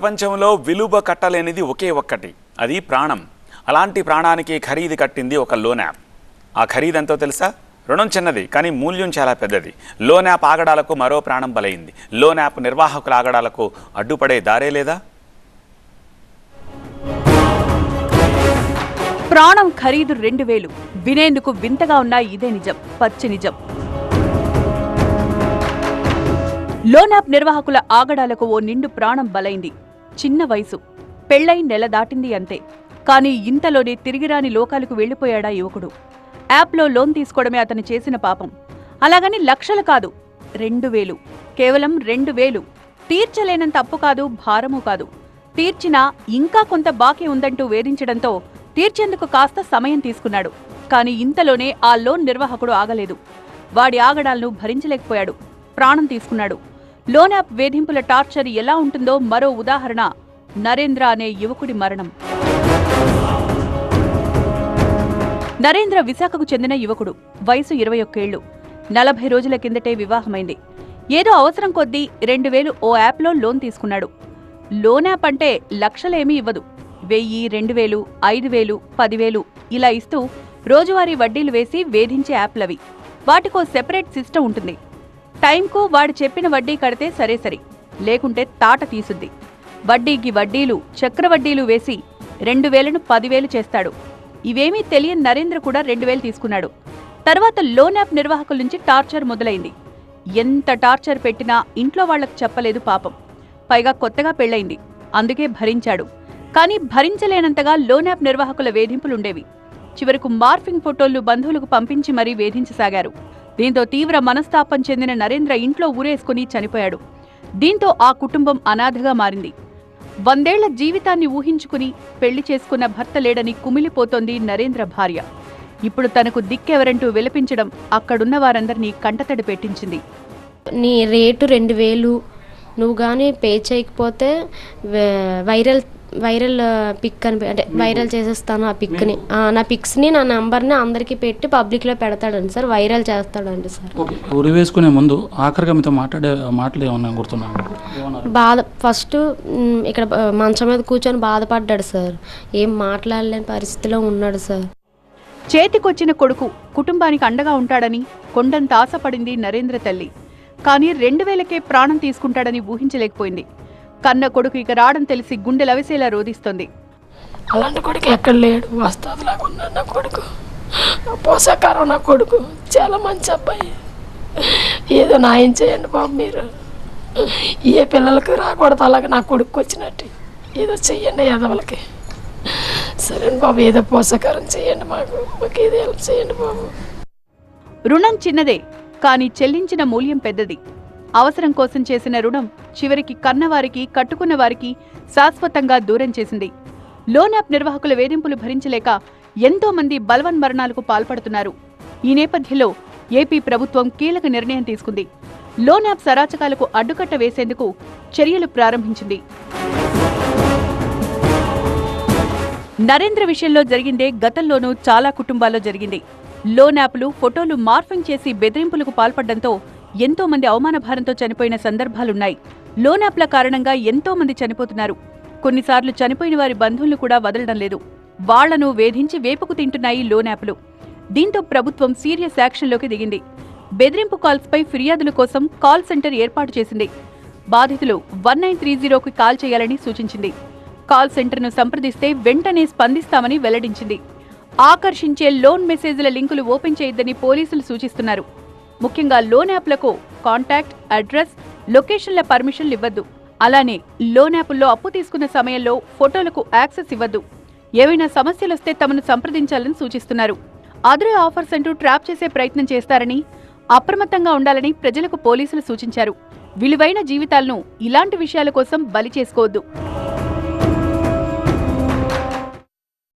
ప్రపంచంలో విలువ కట్టలేనిది ఒకే ఒక్కటి, అది ప్రాణం. అలాంటి ప్రాణానికి ఖరీదు కట్టింది ఒక లోన్ యాప్. ఆ ఖరీదు ఎంతో తెలుసా? రుణం చిన్నది కానీ మూల్యం చాలా పెద్దది. లోన్ యాప్ ఆగడాలకు మరో ప్రాణం బలైంది. లోన్ యాప్ నిర్వాహకుల ఆగడాలకు అడ్డుపడే దారే లేదా? ప్రాణం ఖరీదు 2000. వినేందుకు వింతగా ఉన్న ఇదే నిజం, పచ్చి నిజం. లోన్ యాప్ నిర్వాహకుల ఆగడాలకు ఓ నిండు ప్రాణం బలైంది. చిన్న వయసు, పెళ్లై నెల దాటింది అంతే. కానీ ఇంతలోనే తిరిగిరాని లోకాలకు వెళ్లిపోయాడా యువకుడు. యాప్లో లోన్ తీసుకోవడమే అతను చేసిన పాపం. అలాగని లక్షలు కాదు, 2000, కేవలం 2000. తీర్చలేనంత అప్పు కాదు, భారమూ కాదు. తీర్చినా ఇంకా కొంత బాకీ ఉందంటూ వేధించడంతో తీర్చేందుకు కాస్త సమయం తీసుకున్నాడు. కానీ ఇంతలోనే ఆ లోన్ నిర్వాహకుడు ఆగలేదు. వాడి ఆగడాలను భరించలేకపోయాడు, ప్రాణం తీసుకున్నాడు. లోన్ యాప్ వేధింపుల టార్చర్ ఎలా ఉంటుందో మరో ఉదాహరణ నరేంద్ర అనే యువకుడి మరణం. నరేంద్ర విశాఖకు చెందిన యువకుడు. వయసు 21 ఏళ్లు. 40 రోజుల కిందటే వివాహమైంది. ఏదో అవసరం కొద్దీ 2000 ఓ యాప్లో లోన్ తీసుకున్నాడు. లోన్ యాప్ అంటే లక్షలేమీ ఇవ్వదు. 1000, 2000, 5000, 10,000 ఇలా ఇస్తూ రోజువారీ వడ్డీలు వేసి వేధించే యాప్లవి. వాటికో సెపరేట్ సిస్టమ్ ఉంటుంది. టైంకు వాడు చెప్పిన వడ్డీ కడితే సరే, లేకుంటే తాట తీసుద్ది. వడ్డీకి వడ్డీలు, చక్రవడ్డీలు వేసి 2000ను 10,000 చేస్తాడు. ఇవేమీ తెలియని నరేంద్ర కూడా 2000 తీసుకున్నాడు. తర్వాత లోన్ యాప్ నిర్వాహకుల నుంచి టార్చర్ మొదలైంది. ఎంత టార్చర్ పెట్టినా ఇంట్లో వాళ్లకు చెప్పలేదు పాపం. పైగా కొత్తగా పెళ్లైంది, అందుకే భరించాడు. కానీ భరించలేనంతగా లోన్ యాప్ నిర్వాహకుల వేధింపులుండేవి. చివరకు మార్ఫింగ్ ఫోటోలు బంధువులకు పంపించి మరీ వేధించసాగారు. దీంతో తీవ్ర మనస్తాపం చెందిన నరేంద్ర ఇంట్లో ఊరేసుకుని చనిపోయాడు. దీంతో ఆ కుటుంబం అనాథగా మారింది. 100 ఏళ్ల జీవితాన్ని ఊహించుకుని పెళ్లి చేసుకున్న భర్త లేడని కుమిలిపోతోంది నరేంద్ర భార్య. ఇప్పుడు తనకు దిక్కెవరంటూ విలపించడం అక్కడున్న వారందరినీ కంటతడి పెట్టించింది. నీ రేటు 2000, నువ్వు కానీ పే చేయకపోతే వైరల్ పిక్ అని, అంటే వైరల్ చేసేస్తాను ఆ పిక్ని, నా పిక్స్ని, నా నెంబర్ని అందరికీ పెట్టి పబ్లిక్లో పెడతాడండి సార్, వైరల్ చేస్తాడండి సార్. ఉరి వేసుకునే ముందు ఆఖరిగా మీతో మాట్లాడే మాటలు ఏమన్నా గుర్తున్నాను? ఫస్ట్ ఇక్కడ మంచం మీద కూర్చొని బాధపడ్డాడు సార్. ఏం మాట్లాడలేని పరిస్థితిలో ఉన్నాడు సార్. చేతికొచ్చిన కొడుకు కుటుంబానికి అండగా ఉంటాడని కొండంత ఆశపడింది నరేంద్ర తల్లి. కానీ 2000కే ప్రాణం తీసుకుంటాడని ఊహించలేకపోయింది. కన్న కొడుకు ఇక రావడం తెలిసి గుండె లవిసేలా రోధిస్తోంది. అలాంటి కొడుకు ఎక్కడ లేడు, వస్తాదులాగా ఉన్నాడు నా కొడుకు. పోషకారం నా కొడుకు, చాలా మంచి అబ్బాయి. ఏదో న్యాయం చేయండి బాబు, మీరు ఏ పిల్లలకు రాకూడదు అలాగే నా కొడుకు వచ్చినట్టు ఏదో చెయ్యండి యాదవులకి. సరే బాబు, ఏదో పోషకారం చేయండి, మాకు ఏదో హెల్ప్ చేయండి బాబు. రుణం చిన్నదే, కానీ చెల్లించిన మూల్యం పెద్దది. అవసరం కోసం చేసిన రుణం చివరికి కన్నవారికి, కట్టుకున్న వారికి శాశ్వతంగా దూరం చేసింది. లోన్ యాప్ నిర్వాహకుల వేధింపులు భరించలేక ఎంతో మంది బలవన్మరణాలకు పాల్పడుతున్నారు. ఈ నేపథ్యంలో ఏపీ ప్రభుత్వం కీలక నిర్ణయం తీసుకుంది. లోన్ యాప్ అరాచకాలకు అడ్డుకట్ట వేసేందుకు చర్యలు ప్రారంభించింది. నరేంద్ర విషయంలో జరిగిందే గతంలోనూ చాలా కుటుంబాల్లో జరిగింది. లోన్ యాప్లు ఫోటోలు మార్ఫింగ్ చేసి బెదిరింపులకు పాల్పడడంతో ఎంతో మంది అవమాన భారంతో చనిపోయిన సందర్భాలున్నాయి. లోన్ యాప్ల కారణంగా ఎంతో మంది చనిపోతున్నారు. కొన్నిసార్లు చనిపోయిన వారి బంధువులు కూడా వదలడం లేదు. వాళ్లను వేధించి వేపుకు తింటున్నాయి లోన్ యాప్లు. దీంతో ప్రభుత్వం సీరియస్ యాక్షన్లోకి దిగింది. బెదిరింపు కాల్స్పై ఫిర్యాదుల కోసం కాల్ సెంటర్ ఏర్పాటు చేసింది. బాధితులు 1930కి కాల్ చేయాలని సూచించింది. కాల్ సెంటర్ను సంప్రదిస్తే వెంటనే స్పందిస్తామని వెల్లడించింది. ఆకర్షించే లోన్ మెసేజ్ల లింకులు ఓపెన్ చేయొద్దని పోలీసులు సూచిస్తున్నారు. ముఖ్యంగా లోన్ యాప్లకు కాంటాక్ట్, అడ్రస్, లొకేషన్ల పర్మిషన్లు ఇవ్వద్దు. అలానే లోన్ యాప్ల్లో అప్పు తీసుకున్న సమయంలో ఫోటోలకు యాక్సెస్ ఇవ్వద్దు. ఏవైనా సమస్యలొస్తే తమను సంప్రదించాలని సూచిస్తున్నారు. అదరే ఆఫర్స్ అంటూ ట్రాప్ చేసే ప్రయత్నం చేస్తారని, అప్రమత్తంగా ఉండాలని ప్రజలకు పోలీసులు సూచించారు. విలువైన జీవితాలను ఇలాంటి విషయాల కోసం బలి చేసుకోవద్దు.